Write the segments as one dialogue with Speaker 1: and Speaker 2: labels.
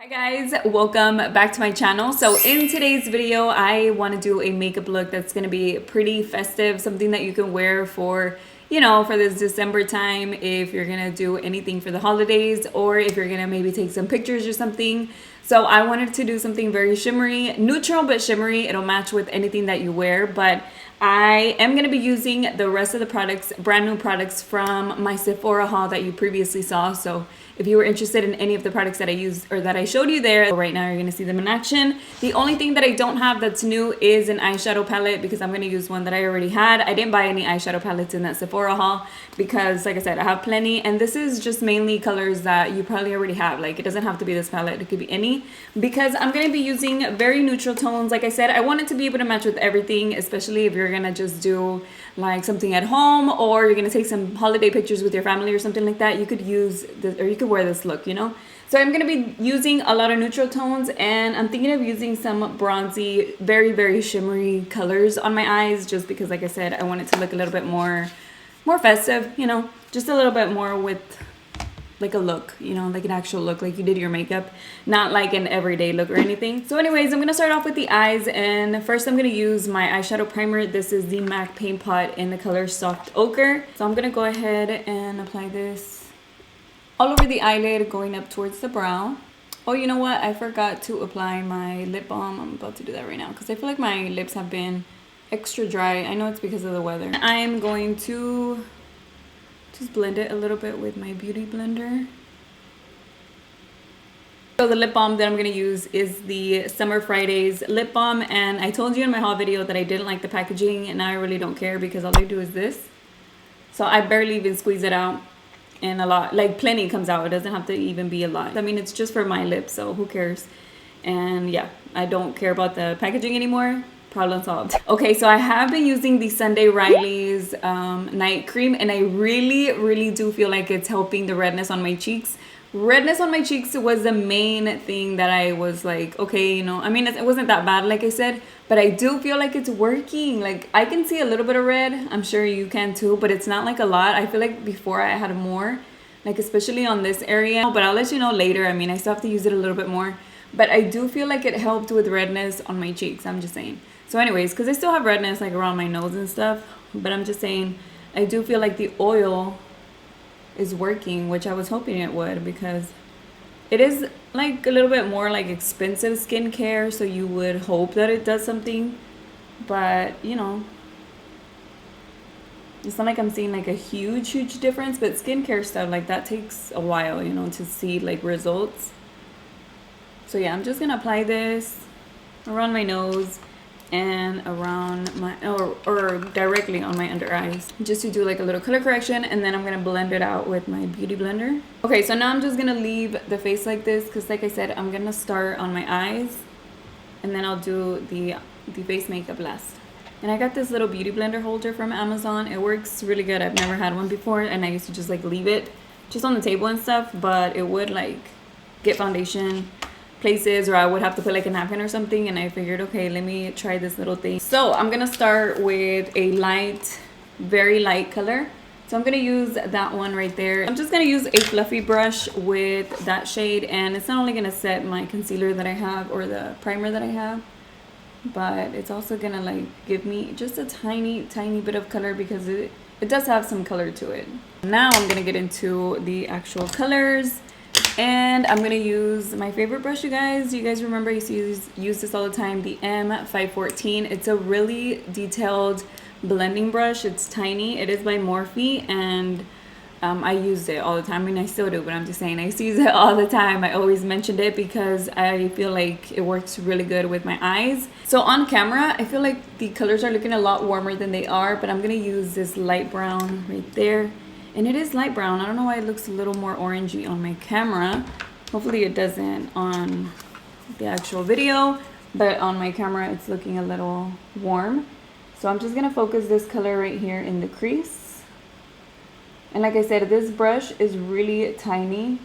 Speaker 1: Hi guys, welcome back to my channel. So in today's video, I want to do a makeup look that's going to be pretty festive, something that you can wear for, for this December time if you're going to do anything for the holidays or if you're going to maybe take some pictures or something. So I wanted to do something very shimmery, neutral but shimmery. It'll match with anything that you wear, but I am going to be using the rest of the products, brand new products from my Sephora haul that you previously saw. So if you were interested in any of the products that I used or that I showed you there, right now you're going to see them in action. The only thing that I don't have that's new is an eyeshadow palette because I'm going to use one that I already had. I didn't buy any eyeshadow palettes in that Sephora haul because, like I said, I have plenty. And this is just mainly colors that you probably already have. Like, it doesn't have to be this palette. It could be any because I'm going to be using very neutral tones. Like I said, I want it to be able to match with everything, especially if you're going to just do like something at home or you're going to take some holiday pictures with your family or something like that. You could use this, or you could wear this look, So I'm going to be using a lot of neutral tones, and I'm thinking of using some bronzy, very, very shimmery colors on my eyes just because, like I said, I want it to look a little bit more festive, just a little bit more with like a look, like an actual look, like you did your makeup, not like an everyday look or anything. So anyways, I'm going to start off with the eyes, and first I'm going to use my eyeshadow primer. This is the MAC Paint Pot in the color Soft Ochre. So I'm going to go ahead and apply this all over the eyelid, going up towards the brow. Oh, you know what? I forgot to apply my lip balm. I'm about to do that right now because I feel like my lips have been extra dry. I know it's because of the weather. I'm going to just blend it a little bit with my beauty blender. So the lip balm that I'm going to use is the Summer Fridays lip balm, and I told you in my haul video that I didn't like the packaging, and now I really don't care because all I do is this. So I barely even squeeze it out, and a lot, like plenty comes out. It doesn't have to even be a lot. I mean, it's just for my lips, so who cares? And yeah, I don't care about the packaging anymore. Problem solved. Okay, so I have been using the Sunday Riley's night cream, and I really do feel like it's helping the redness on my cheeks. Redness on my cheeks was the main thing that I was like, okay, I mean, it wasn't that bad, like I said, but I do feel like it's working. Like, I can see a little bit of red. I'm sure you can too, but it's not like a lot. I feel like before I had more, like especially on this area, but I'll let you know later. I mean, I still have to use it a little bit more, but I do feel like it helped with redness on my cheeks. I'm just saying. So anyways, because I still have redness like around my nose and stuff, but I'm just saying I do feel like the oil is working, which I was hoping it would, because it is like a little bit more like expensive skincare, so you would hope that it does something, but it's not like I'm seeing like a huge difference. But skincare stuff like that takes a while, to see like results. So yeah, I'm just gonna apply this around my nose and around my or directly on my under eyes, just to do like a little color correction, and then I'm gonna blend it out with my beauty blender. Okay, so now I'm just gonna leave the face like this because, like I said, I'm gonna start on my eyes and then I'll do the face makeup last. And I got this little beauty blender holder from Amazon. It works really good. I've never had one before, and I used to just like leave it just on the table and stuff, but it would like get foundation places, or I would have to put like a napkin or something, and I figured, okay, let me try this little thing. So I'm gonna start with a light, very light color. So I'm gonna use that one right there. I'm just gonna use a fluffy brush with that shade, and it's not only gonna set my concealer that I have or the primer that I have, but it's also gonna like give me just a tiny bit of color because it does have some color to it. Now I'm gonna get into the actual colors. And I'm going to use my favorite brush, you guys. You guys remember I used to use this all the time, the M514. It's a really detailed blending brush. It's tiny. It is by Morphe, and I used it all the time. I mean, I still do, but I'm just saying I used to use it all the time. I always mentioned it because I feel like it works really good with my eyes. So on camera, I feel like the colors are looking a lot warmer than they are, but I'm going to use this light brown right there. And it is light brown. I don't know why it looks a little more orangey on my camera. Hopefully it doesn't on the actual video, but on my camera it's looking a little warm. So I'm just gonna focus this color right here in the crease. And like I said, this brush is really tiny,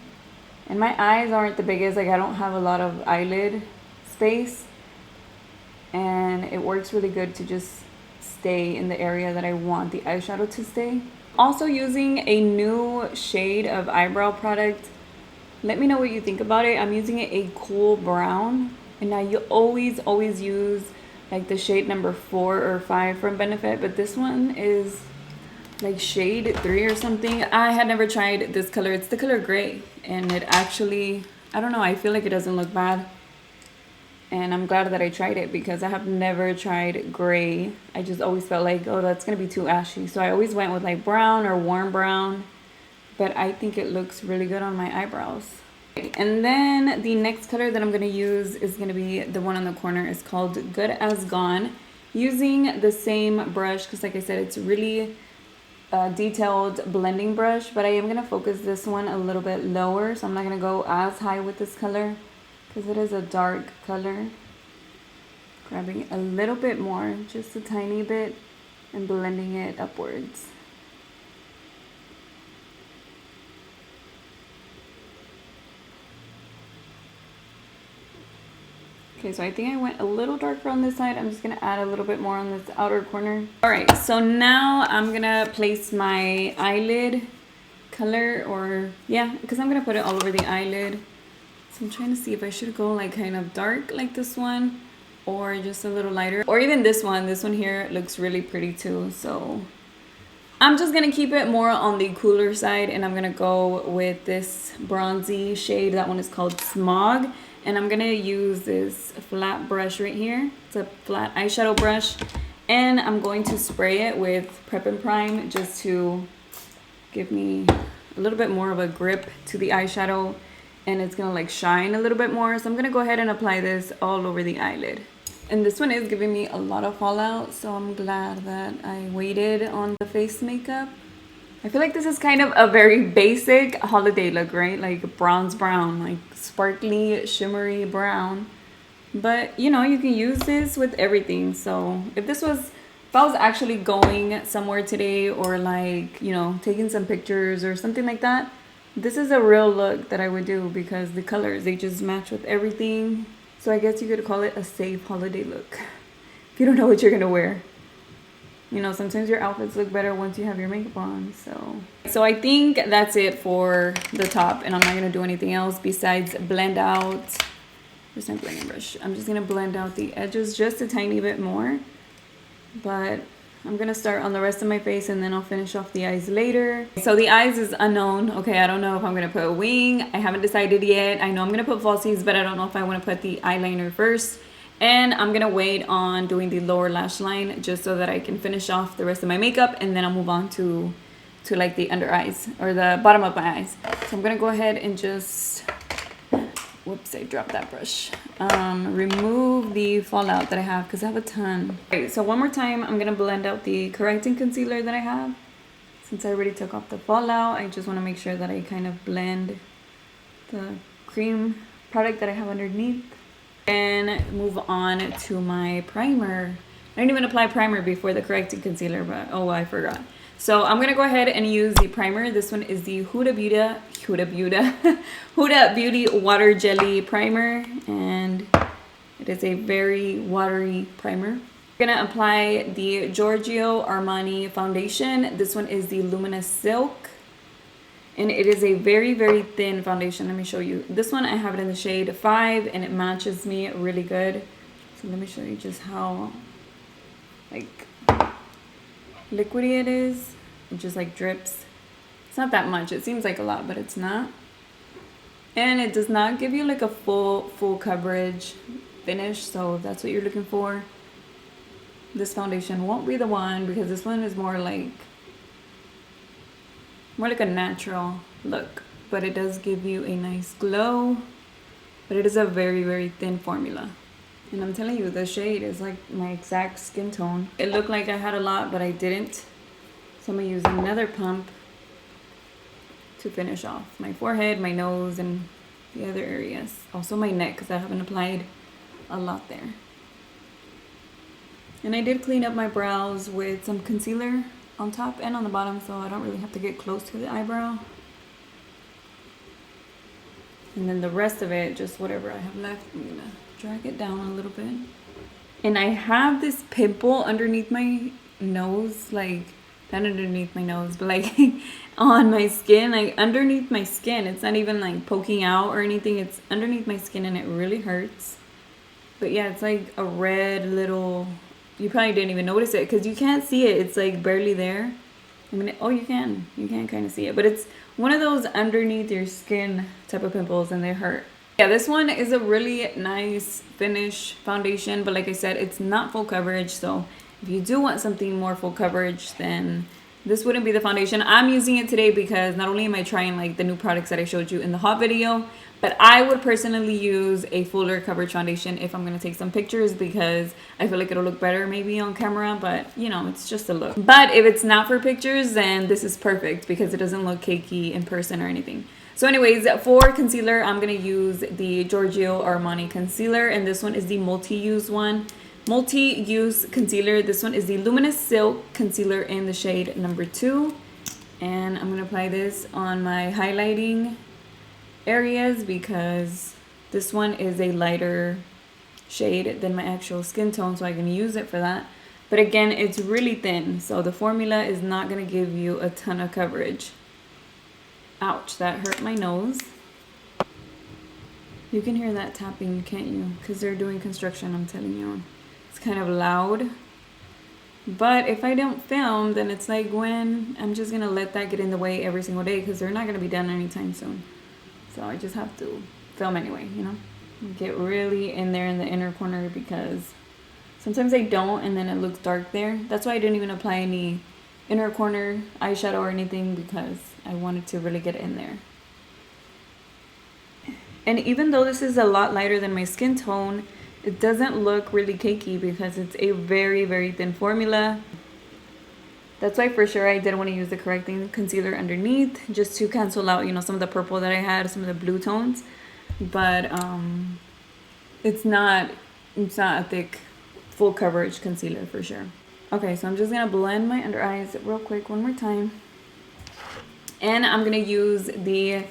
Speaker 1: and my eyes aren't the biggest. Like, I don't have a lot of eyelid space, and it works really good to just stay in the area that I want the eyeshadow to stay. Also using a new shade of eyebrow product Let me know what you think about it. I'm using it a cool brown, and now you always use like the shade number 4 or 5 from Benefit, but this one is like shade 3 or something. I had never tried this color. It's the color gray, and it actually, I don't know, I feel like it doesn't look bad. And I'm glad that I tried it because I have never tried gray. I just always felt like, oh, that's gonna be too ashy. So I always went with like brown or warm brown, but I think it looks really good on my eyebrows. And then the next color that I'm gonna use is gonna be the one on the corner. It's called Good As Gone. Using the same brush, because like I said, it's really detailed blending brush, but I am gonna focus this one a little bit lower, so I'm not gonna go as high with this color because it is a dark color. Grabbing a little bit more, just a tiny bit, and blending it upwards. Okay, so I think I went a little darker on this side. I'm just gonna add a little bit more on this outer corner. All right, so now I'm gonna place my eyelid color, or yeah, because I'm gonna put it all over the eyelid. So I'm trying to see if I should go like kind of dark like this one, or just a little lighter, or even this one. This one here looks really pretty too. So I'm just gonna keep it more on the cooler side, and I'm gonna go with this bronzy shade. That one is called Smog. And I'm gonna use this flat brush right here. It's a flat eyeshadow brush. And I'm going to spray it with Prep and Prime just to give me a little bit more of a grip to the eyeshadow. And it's gonna like shine a little bit more. So I'm gonna go ahead and apply this all over the eyelid. And this one is giving me a lot of fallout, so I'm glad that I waited on the face makeup. I feel like this is kind of a very basic holiday look, right? Like bronze brown, like sparkly, shimmery brown. But, you know, you can use this with everything. So if I was actually going somewhere today, or like, you know, taking some pictures or something like that, this is a real look that I would do because the colors, they just match with everything. So I guess you could call it a safe holiday look if you don't know what you're gonna wear. You know, sometimes your outfits look better once you have your makeup on. So I think that's it for the top, and I'm not gonna do anything else besides blend out. Where's my blending brush? I'm just gonna blend out the edges just a tiny bit more, but I'm gonna start on the rest of my face and then I'll finish off the eyes later. So the eyes is unknown. Okay, I don't know if I'm gonna put a wing. I haven't decided yet. I know I'm gonna put falsies, but I don't know if I wanna put the eyeliner first. And I'm gonna wait on doing the lower lash line just so that I can finish off the rest of my makeup, and then I'll move on to like the under eyes or the bottom of my eyes. So I'm gonna go ahead and just, whoops, I dropped that brush. Remove the fallout that I have because I have a ton. Okay, so one more time, I'm gonna blend out the correcting concealer that I have. Since I already took off the fallout, I just wanna make sure that I kind of blend the cream product that I have underneath. And move on to my primer. I didn't even apply primer before the correcting concealer, but oh, I forgot. So I'm gonna go ahead and use the primer. This one is the Huda Beauty Water Jelly Primer, and it is a very watery primer. I'm gonna apply the Giorgio Armani foundation. This one is the Luminous Silk, and it is a very, very thin foundation. Let me show you. This one, I have it in the shade 5, and it matches me really good. So let me show you just how like liquidy it is. It just like drips. It's not that much. It seems like a lot, but it's not. And it does not give you like a full coverage finish. So if that's what you're looking for, this foundation won't be the one, because this one is more like a natural look, but it does give you a nice glow, but it is a very, very thin formula. And I'm telling you, the shade is like my exact skin tone. It looked like I had a lot, but I didn't. So I'm gonna use another pump to finish off my forehead, my nose, and the other areas. Also my neck, because I haven't applied a lot there. And I did clean up my brows with some concealer on top and on the bottom, so I don't really have to get close to the eyebrow. And then the rest of it, just whatever I have left, I'm gonna drag it down a little bit. And I have this pimple underneath my nose, like not underneath my nose, but like on my skin, like underneath my skin. It's not even like poking out or anything. It's underneath my skin and it really hurts. But yeah, it's like a red little, you probably didn't even notice it because you can't see it. It's like barely there. I mean, oh, you can kind of see it, but it's one of those underneath your skin type of pimples and they hurt. Yeah, this one is a really nice finish foundation, but like I said, it's not full coverage. So if you do want something more full coverage, then this wouldn't be the foundation. I'm using it today because not only am I trying like the new products that I showed you in the haul video, but I would personally use a fuller coverage foundation if I'm going to take some pictures because I feel like it'll look better maybe on camera, but you know, it's just a look. But if it's not for pictures, then this is perfect because it doesn't look cakey in person or anything. So anyways, for concealer, I'm going to use the Giorgio Armani concealer, and this one is the multi-use one. Multi-use concealer. This one is the Luminous Silk concealer in the shade number 2. And I'm going to apply this on my highlighting areas because this one is a lighter shade than my actual skin tone, so I can use it for that. But again, it's really thin, so the formula is not going to give you a ton of coverage. Ouch, that hurt my nose. You can hear that tapping, can't you? Because they're doing construction, I'm telling you. It's kind of loud. But if I don't film, then it's like when I'm just going to let that get in the way every single day because they're not going to be done anytime soon. So I just have to film anyway, you know? Get really in there in the inner corner because sometimes I don't and then it looks dark there. That's why I didn't even apply any inner corner eyeshadow or anything because I wanted to really get in there. And even though this is a lot lighter than my skin tone, it doesn't look really cakey because it's a very, very thin formula. That's why for sure I didn't want to use the correcting concealer underneath just to cancel out, you know, some of the purple that I had, some of the blue tones. But it's not a thick full coverage concealer for sure. Okay, so I'm just going to blend my under eyes real quick one more time. And I'm going to use the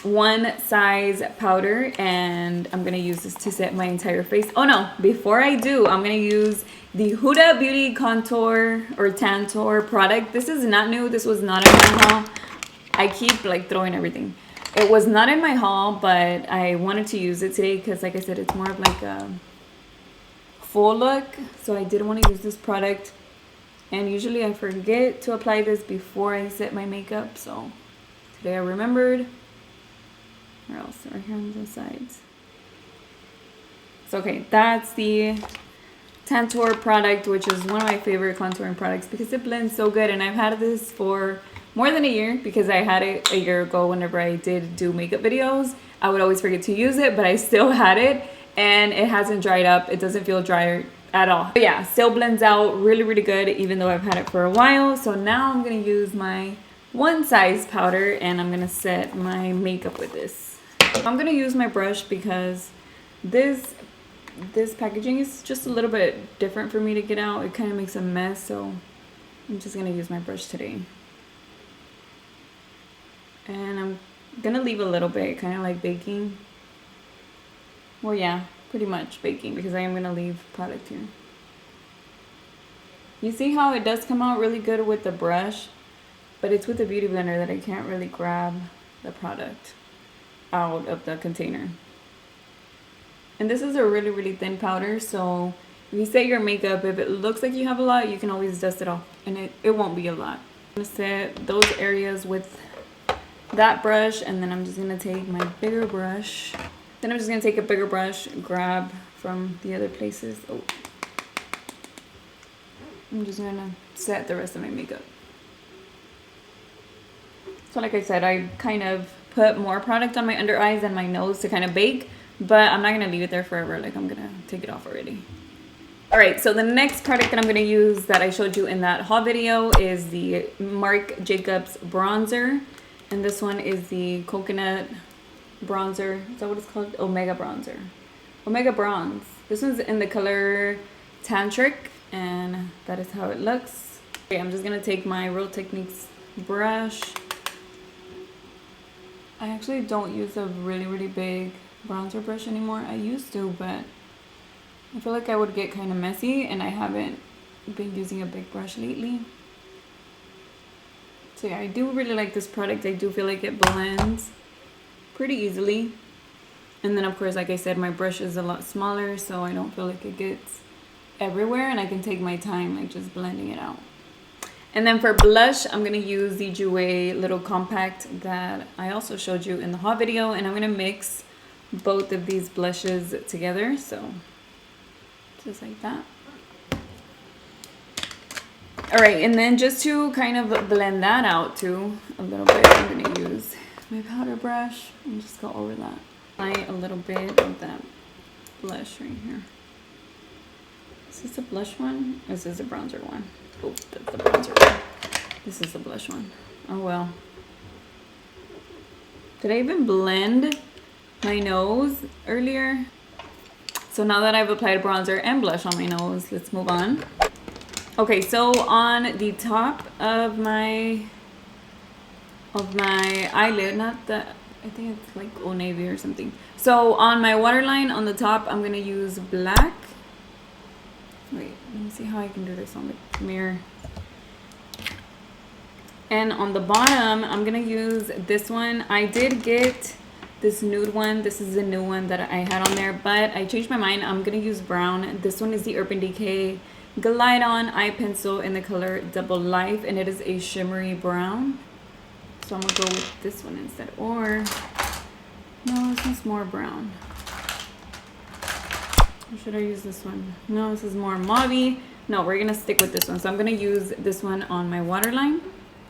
Speaker 1: one size powder and I'm going to use this to set my entire face. Oh no, before I do, I'm going to use the Huda Beauty Contour or Tantour product. This is not new. This was not in my haul. I keep like throwing everything. It was not in my haul, but I wanted to use it today because like I said, it's more of like a full look. So I did want to use this product. And usually I forget to apply this before I set my makeup. So today I remembered. Where else? Right here on the sides. So okay, that's the Tantour product, which is one of my favorite contouring products because it blends so good. And I've had this for more than a year because I had it a year ago whenever I did do makeup videos. I would always forget to use it, but I still had it and it hasn't dried up. It doesn't feel dry at all. But yeah, still blends out really, really good even though I've had it for a while. So now I'm going to use my one size powder and I'm going to set my makeup with this. I'm going to use my brush because this packaging is just a little bit different for me to get out. It kind of makes a mess, so I'm just going to use my brush today. And I'm going to leave a little bit, kind of like baking. Well, yeah, pretty much baking because I am going to leave product here. You see how it does come out really good with the brush, but it's with the beauty blender that I can't really grab the product out of the container. And this is a really, really thin powder, so if you set your makeup, if it looks like you have a lot, you can always dust it off and it won't be a lot. I'm going to set those areas with that brush and then I'm just going to take my bigger brush. Then I'm just going to take a bigger brush, grab from the other places. Oh. I'm just going to set the rest of my makeup. So like I said, I kind of put more product on my under eyes and my nose to kind of bake, but I'm not going to leave it there forever. Like I'm going to take it off already. All right, so the next product that I'm going to use that I showed you in that haul video is the Marc Jacobs bronzer. And this one is the coconut bronzer. Is that what it's called? Omega bronzer. Omega bronze. This one's in the color Tantric and that is how it looks. Okay, I'm just going to take my Real Techniques brush. I actually don't use a really, really big bronzer brush anymore. I used to, but I feel like I would get kind of messy and I haven't been using a big brush lately. So yeah, I do really like this product. I do feel like it blends pretty easily. And then of course, like I said, my brush is a lot smaller, so I don't feel like it gets everywhere, and I can take my time like just blending it out. And then for blush, I'm gonna use the Jouer little compact that I also showed you in the haul video, and I'm gonna mix both of these blushes together, so just like that. All right, and then just to kind of blend that out too a little bit, I'm gonna use my powder brush and just go over that. Apply a little bit of that blush right here. Is this a blush one? Or is this a bronzer one? Oh, that's the bronzer one. This is the blush one. Oh well. Did I even blend my nose earlier? So now that I've applied bronzer and blush on my nose, let's move on. Okay, so on the top of my eyelid, not the, I think it's like Old Navy or something. So on my waterline on the top, I'm gonna use black. Wait, let me see how I can do this on the mirror. And on the bottom, I'm gonna use this one. I did get this nude one. This is the new one that I had on there, but I changed my mind. I'm gonna use brown. This one is the Urban Decay Glide On Eye Pencil in the color Double Life, and it is a shimmery brown. So I'm gonna go with this one instead. Or, no, this one's more brown. Or should I use this one? No, this is more mauve-y. No, we're gonna stick with this one. So I'm gonna use this one on my waterline.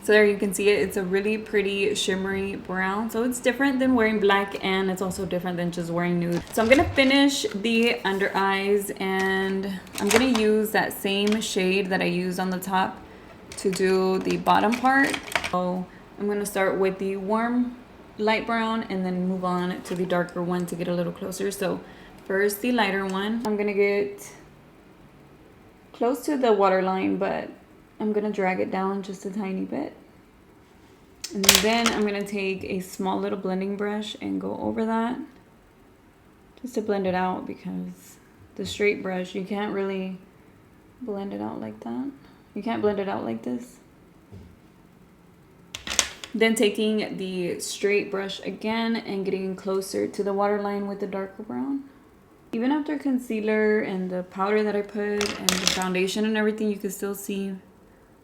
Speaker 1: So there you can see it. It's a really pretty shimmery brown. So it's different than wearing black, and it's also different than just wearing nude. So I'm gonna finish the under eyes, and I'm gonna use that same shade that I used on the top to do the bottom part. So I'm gonna start with the warm light brown and then move on to the darker one to get a little closer. So first the lighter one. I'm gonna get close to the waterline, but I'm gonna drag it down just a tiny bit. And then I'm gonna take a small little blending brush and go over that just to blend it out, because the straight brush, you can't really blend it out like that. You can't blend it out like this. Then taking the straight brush again and getting closer to the waterline with the darker brown. Even after concealer and the powder that I put and the foundation and everything, you can still see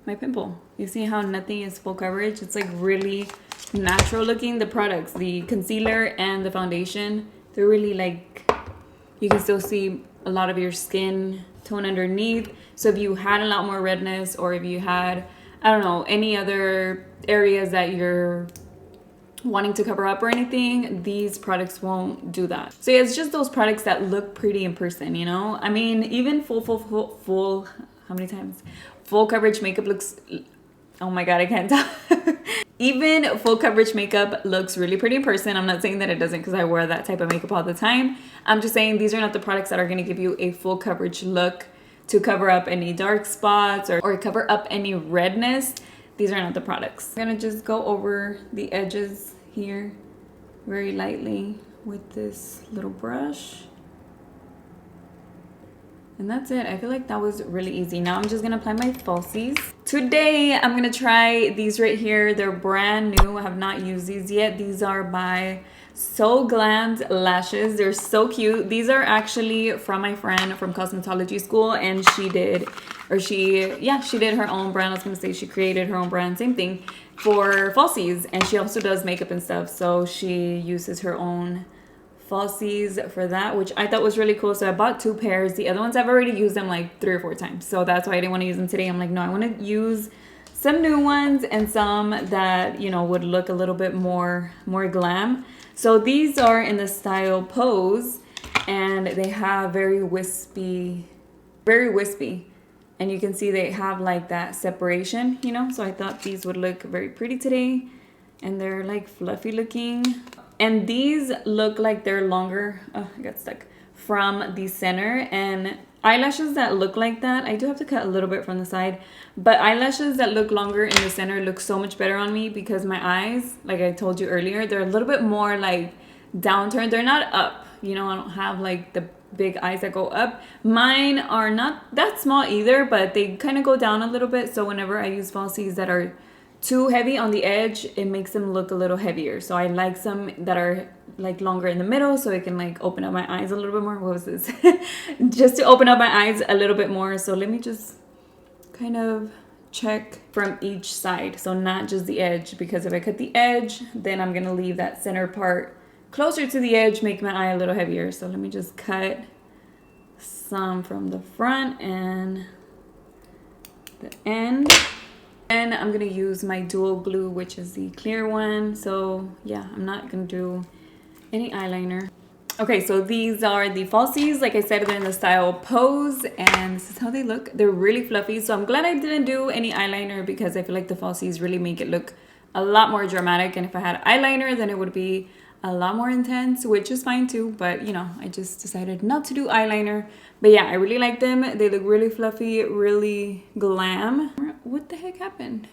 Speaker 1: my pimple. You see how nothing is full coverage? It's like really natural looking. The products, the concealer and the foundation, they're really like, you can still see a lot of your skin tone underneath. So if you had a lot more redness, or if you had, I don't know, any other areas that you're wanting to cover up or anything, these products won't do that. So yeah, it's just those products that look pretty in person, you know? I mean, even full, how many times? Full coverage makeup looks, oh my God, I can't talk. Even full coverage makeup looks really pretty in person. I'm not saying that it doesn't, because I wear that type of makeup all the time. I'm just saying these are not the products that are gonna give you a full coverage look to cover up any dark spots or cover up any redness. These are not the products. I'm gonna just go over the edges here very lightly with this little brush. And that's it. I feel like that was really easy. Now I'm just gonna apply my falsies. Today, I'm gonna try these right here. They're brand new. I have not used these yet. These are by So Glammed Lashes. They're so cute. These are actually from my friend from cosmetology school, and she did her own brand. I was gonna say she created her own brand, same thing, for falsies. And she also does makeup and stuff. So she uses her own falsies for that, which I thought was really cool. So I bought 2 pairs. The other ones I've already used them like 3 or 4 times, so that's why I didn't want to use them today. I'm like, no, I want to use some new ones and some that, you know, would look a little bit more glam. So these are in the style Pose, and they have very wispy, and you can see they have like that separation, you know. So I thought these would look very pretty today, and they're like fluffy looking. And these look like they're longer. Oh, I got stuck. From the center. And eyelashes that look like that, I do have to cut a little bit from the side, but eyelashes that look longer in the center look so much better on me, because my eyes, like I told you earlier, they're a little bit more like downturned. They're not up. You know, I don't have like the big eyes that go up. Mine are not that small either, but they kind of go down a little bit. So whenever I use falsies that are too heavy on the edge, it makes them look a little heavier. So I like some that are like longer in the middle so it can like open up my eyes a little bit more. What was this? Just to open up my eyes a little bit more. So let me just kind of check from each side, so not just the edge, because if I cut the edge, then I'm gonna leave that center part closer to the edge, make my eye a little heavier. So let me just cut some from the front and the end. And I'm gonna use my dual glue, which is the clear one. So yeah, I'm not gonna do any eyeliner. Okay, so these are the Falsies. Like I said, they're in the style Pose, and this is how they look. They're really fluffy, so I'm glad I didn't do any eyeliner because I feel like the Falsies really make it look a lot more dramatic. And if I had eyeliner, then it would be a lot more intense, which is fine too. But you know, I just decided not to do eyeliner. But yeah, I really like them. They look really fluffy, really glam. What the heck happened?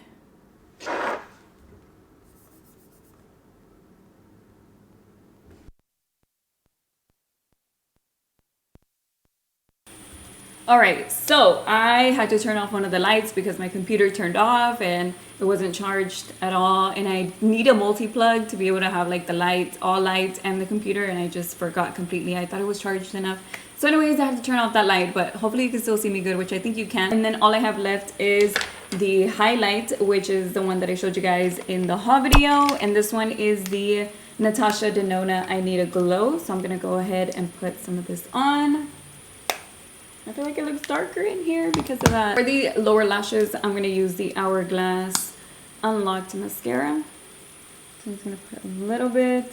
Speaker 1: All right, so I had to turn off one of the lights because my computer turned off and it wasn't charged at all. And I need a multi-plug to be able to have like the lights, all lights, and the computer, and I just forgot completely. I thought it was charged enough. So anyways, I had to turn off that light, but hopefully you can still see me good, which I think you can. And then all I have left is the highlight, which is the one that I showed you guys in the haul video. And this one is the Natasha Denona I Need a Glow. So I'm gonna go ahead and put some of this on. I feel like it looks darker in here because of that. For the lower lashes, I'm going to use the Hourglass Unlocked Mascara. So I'm just going to put a little bit.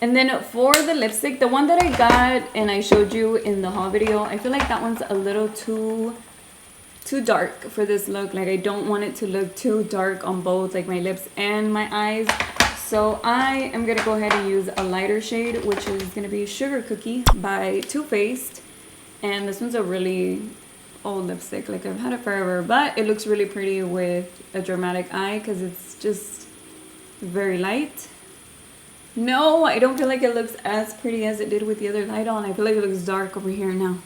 Speaker 1: And then for the lipstick, the one that I got and I showed you in the haul video, I feel like that one's a little too dark for this look. Like I don't want it to look too dark on both like my lips and my eyes. So I am going to go ahead and use a lighter shade, which is going to be Sugar Cookie by Too Faced. And this one's a really old lipstick, like I've had it forever, but it looks really pretty with a dramatic eye because it's just very light. No, I don't feel like it looks as pretty as it did with the other light on. I feel like it looks dark over here now.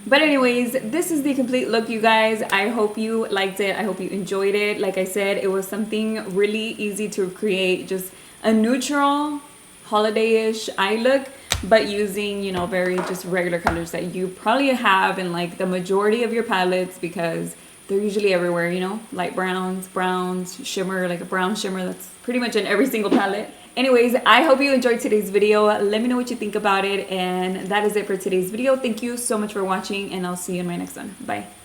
Speaker 1: But anyways, this is the complete look, you guys. I hope you liked it. I hope you enjoyed it. Like I said, it was something really easy to create, just a neutral holiday-ish eye look, but using, you know, very just regular colors that you probably have in like the majority of your palettes because they're usually everywhere, you know, light browns, shimmer, like a brown shimmer that's pretty much in every single palette. Anyways, I hope you enjoyed today's video. Let me know what you think about it, and that is it for today's video. Thank you so much for watching, and I'll see you in my next one. Bye.